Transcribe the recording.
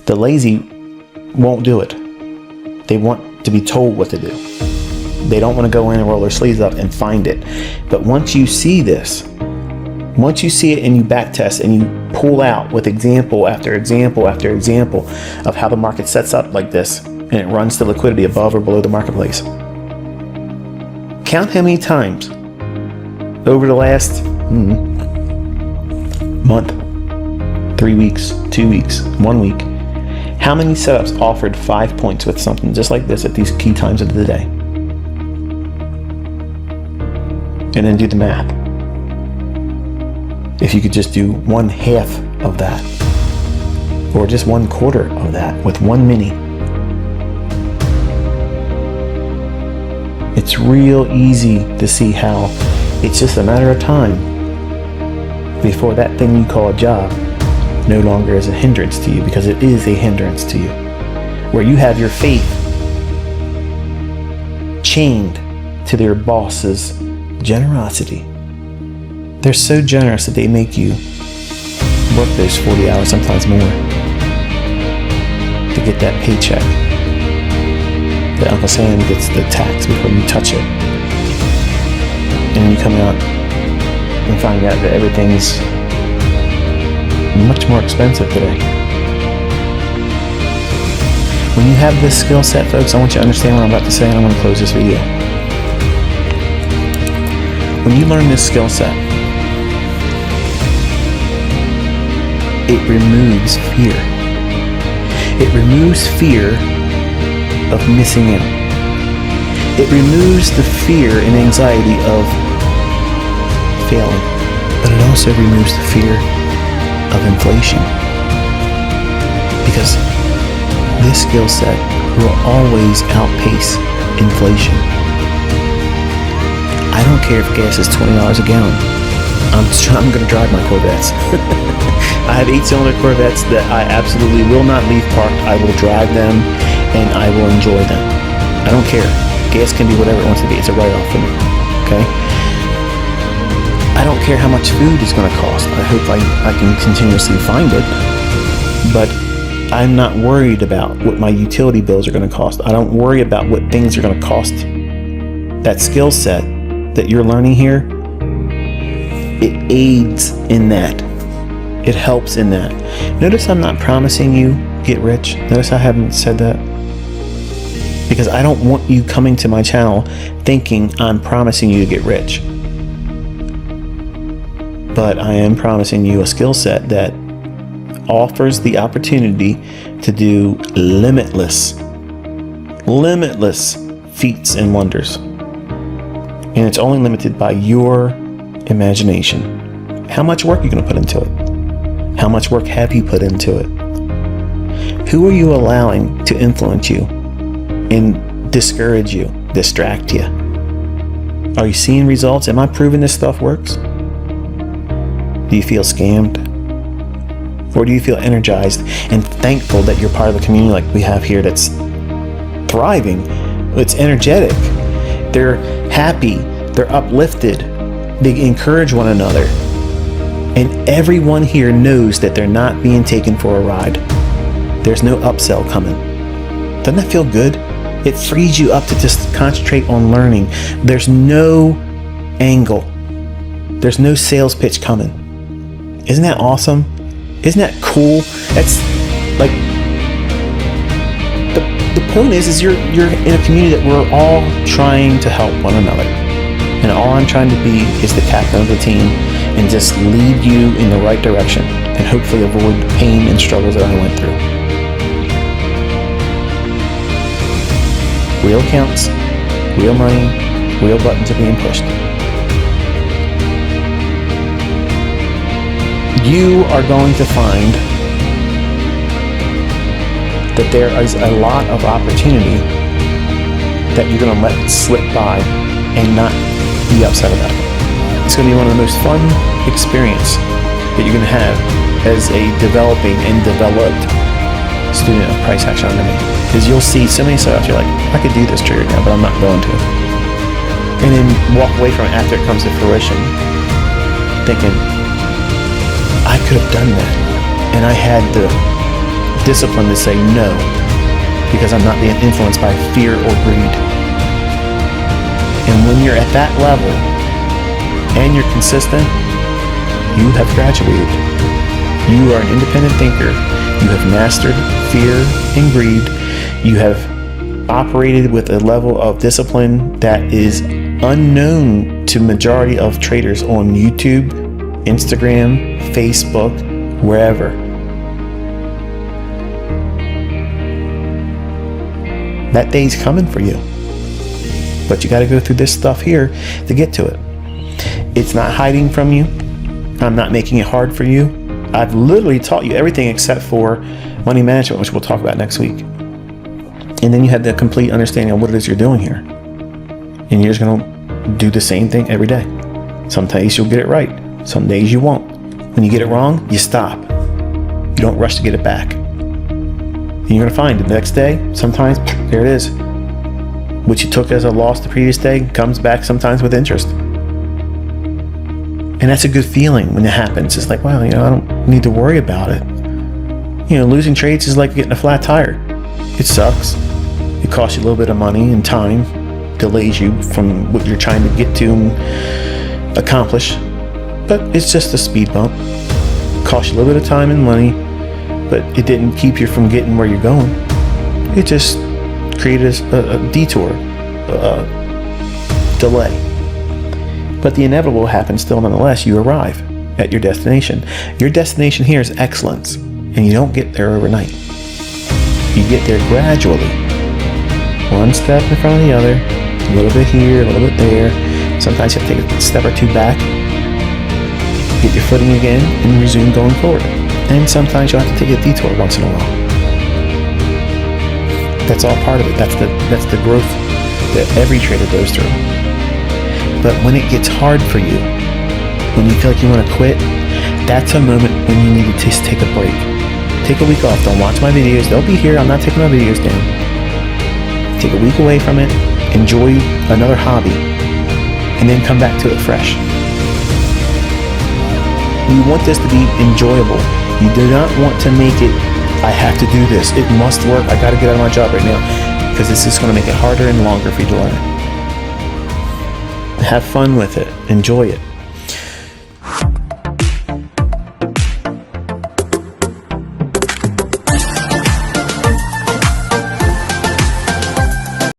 The lazy won't do it. They want to be told what to do. They don't want to go in and roll their sleeves up and find it. But once you see this, once you see it and you back test and you pull out with example after example after example of how the market sets up like this, and it runs the liquidity above or below the marketplace. Count how many times over the last month, 3 weeks, 2 weeks, 1 week, how many setups offered 5 points with something just like this at these key times of the day? And then do the math. If you could just do 1/2 of that, or just 1/4 of that with one mini, it's real easy to see how it's just a matter of time before that thing you call a job no longer is a hindrance to you, because it is a hindrance to you. Where you have your faith chained to their boss's generosity. They're so generous that they make you work those 40 hours, sometimes more, to get that paycheck. That Uncle Sam gets the tax before you touch it. And you come out and find out that everything's much more expensive today. When you have this skill set, folks, I want you to understand what I'm about to say, and I'm going to close this video. When you learn this skill set, it removes fear. It removes fear of missing out. It removes the fear and anxiety of failing, but it also removes the fear of inflation. Because this skill set will always outpace inflation. I don't care if gas is $20 a gallon. I'm going to drive my Corvettes. I have 8-cylinder Corvettes that I absolutely will not leave parked. I will drive them and I will enjoy them. I don't care. Gas can be whatever it wants to be. It's a write-off for me. Okay? I don't care how much food is going to cost. I hope I can continuously find it. But I'm not worried about what my utility bills are going to cost. I don't worry about what things are going to cost. That skill set that you're learning here, it aids in that. It helps in that. Notice I'm not promising you get rich. Notice I haven't said that. Because I don't want you coming to my channel thinking I'm promising you to get rich. But I am promising you a skill set that offers the opportunity to do limitless feats and wonders. And it's only limited by your imagination. How much work are you going to put into it? How much work have you put into it? Who are you allowing to influence you and discourage you, distract you? Are you seeing results? Am I proving this stuff works? Do you feel scammed? Or do you feel energized and thankful that you're part of a community like we have here that's thriving? It's energetic. They're happy. They're uplifted. They encourage one another. And everyone here knows that they're not being taken for a ride. There's no upsell coming. Doesn't that feel good? It frees you up to just concentrate on learning. There's no angle. There's no sales pitch coming. Isn't that awesome? Isn't that cool? That's like, the point is you're in a community that we're all trying to help one another. And all I'm trying to be is the captain of the team and just lead you in the right direction and hopefully avoid the pain and struggles that I went through. Real accounts, real money, real buttons are being pushed. You are going to find that there is a lot of opportunity that you're going to let slip by and not be upset about it. It's going to be one of the most fun experiences that you're going to have as a developing and developed student of price action underneath. Because you'll see so many setups, you're like, I could do this trigger now, but I'm not going to. And then walk away from it after it comes to fruition, thinking, I could have done that. And I had the discipline to say no, because I'm not being influenced by fear or greed. And when you're at that level and you're consistent, you have graduated. You are an independent thinker. You have mastered fear and greed. You have operated with a level of discipline that is unknown to majority of traders on YouTube, Instagram, Facebook, wherever. That day's coming for you. But you got to go through this stuff here to get to it. It's not hiding from you. I'm not making it hard for you. I've literally taught you everything except for money management, which we'll talk about next week. And then you have the complete understanding of what it is you're doing here. And you're just going to do the same thing every day. Some days you'll get it right. Some days you won't. When you get it wrong, you stop. You don't rush to get it back. And you're going to find the next day, sometimes, there it is. What you took as a loss the previous day comes back sometimes with interest. And that's a good feeling when it happens. It's like, wow, I don't need to worry about it. Losing trades is like getting a flat tire. It sucks. It costs you a little bit of money and time, delays you from what you're trying to get to and accomplish. But it's just a speed bump. It costs you a little bit of time and money, but it didn't keep you from getting where you're going. It just created a detour, a delay. But the inevitable happens still nonetheless. You arrive at your destination. Your destination here is excellence, and you don't get there overnight. You get there gradually, one step in front of the other, a little bit here, a little bit there. Sometimes you have to take a step or two back, get your footing again, and resume going forward. And sometimes you'll have to take a detour once in a while. That's all part of it. That's the growth that every trader goes through. But when it gets hard for you, when you feel like you want to quit, that's a moment when you need to just take a break. Take a week off. Don't watch my videos. They'll be here. I'm not taking my videos down. Take a week away from it. Enjoy another hobby. And then come back to it fresh. You want this to be enjoyable. You do not want to make it, I have to do this. It must work. I got to get out of my job right now. Because it's just going to make it harder and longer for you to learn. Have fun with it. Enjoy it.